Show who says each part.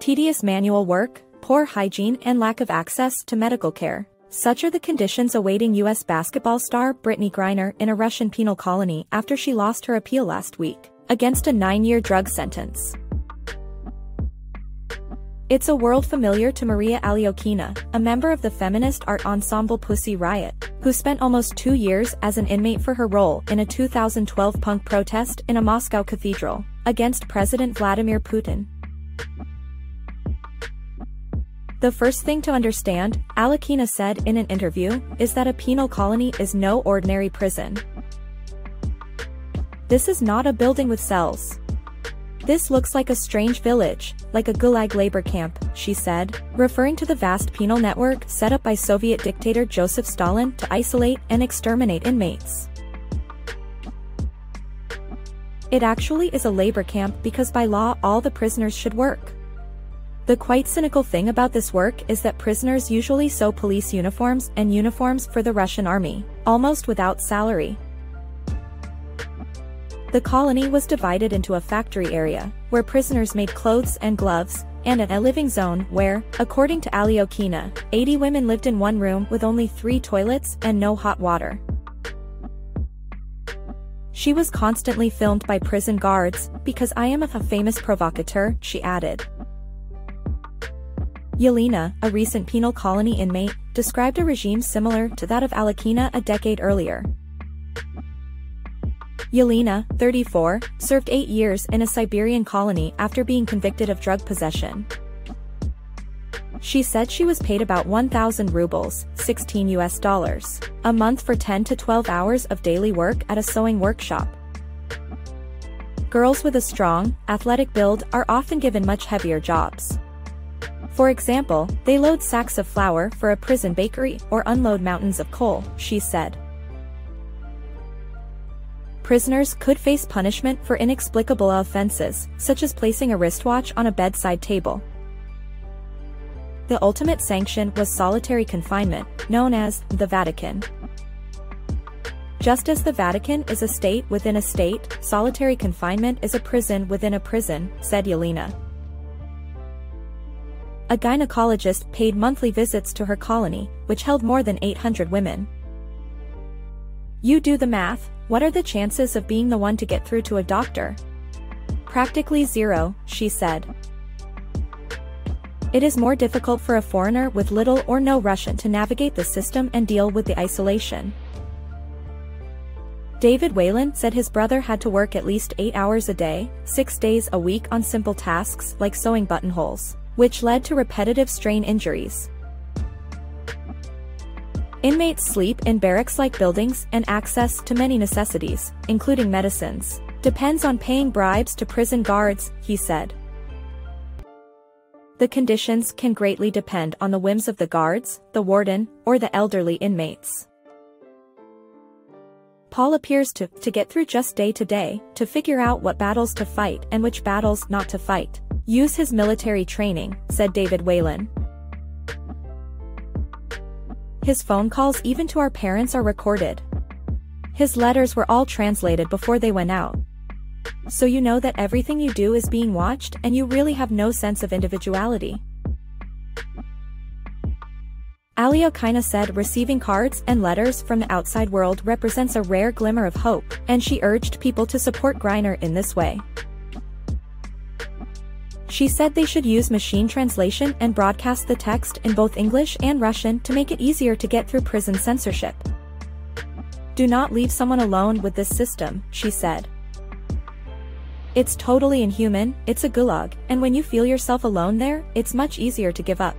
Speaker 1: Tedious manual work, poor hygiene and lack of access to medical care. Such are the conditions awaiting U.S. basketball star Brittney Griner in a Russian penal colony after she lost her appeal last week against a 9-year drug sentence. It's a world familiar to Maria Alyokhina, a member of the feminist art ensemble Pussy Riot, who spent almost 2 years as an inmate for her role in a 2012 punk protest in a Moscow cathedral against President Vladimir Putin. The first thing to understand, Alyokhina said in an interview, is that a penal colony is no ordinary prison. This is not a building with cells. This looks like a strange village, like a gulag labor camp, she said, referring to the vast penal network set up by Soviet dictator Joseph Stalin to isolate and exterminate inmates. It actually is a labor camp because by law all the prisoners should work. The quite cynical thing about this work is that prisoners usually sew police uniforms and uniforms for the Russian army, almost without salary. The colony was divided into a factory area, where prisoners made clothes and gloves, and a living zone where, according to Alyokhina, 80 women lived in one room with only 3 toilets and no hot water. She was constantly filmed by prison guards, because I am a famous provocateur, she added. Yelena, a recent penal colony inmate, described a regime similar to that of Alyokhina a decade earlier. Yelena, 34, served 8 years in a Siberian colony after being convicted of drug possession. She said she was paid about 1,000 rubles, $16 US, a month for 10 to 12 hours of daily work at a sewing workshop. Girls with a strong, athletic build are often given much heavier jobs. For example, they load sacks of flour for a prison bakery or unload mountains of coal, she said. Prisoners could face punishment for inexplicable offenses, such as placing a wristwatch on a bedside table. The ultimate sanction was solitary confinement, known as the Vatican. Just as the Vatican is a state within a state, solitary confinement is a prison within a prison, said Yelena. A gynecologist paid monthly visits to her colony, which held more than 800 women. You do the math, what are the chances of being the one to get through to a doctor? Practically zero, she said. It is more difficult for a foreigner with little or no Russian to navigate the system and deal with the isolation. David Whalen said his brother had to work at least 8 hours a day, 6 days a week on simple tasks like sewing buttonholes, which led to repetitive strain injuries. Inmates sleep in barracks-like buildings and access to many necessities, including medicines, depends on paying bribes to prison guards, he said. The conditions can greatly depend on the whims of the guards, the warden, or the elderly inmates. Paul appears to get through just day to day, to figure out what battles to fight and which battles not to fight. Use his military training, said David Whalen. His phone calls even to our parents are recorded. His letters were all translated before they went out. So you know that everything you do is being watched and you really have no sense of individuality. Alyokhina said receiving cards and letters from the outside world represents a rare glimmer of hope, and she urged people to support Griner in this way. She said they should use machine translation and broadcast the text in both English and Russian to make it easier to get through prison censorship. Do not leave someone alone with this system, she said. It's totally inhuman, it's a gulag, and when you feel yourself alone there, it's much easier to give up.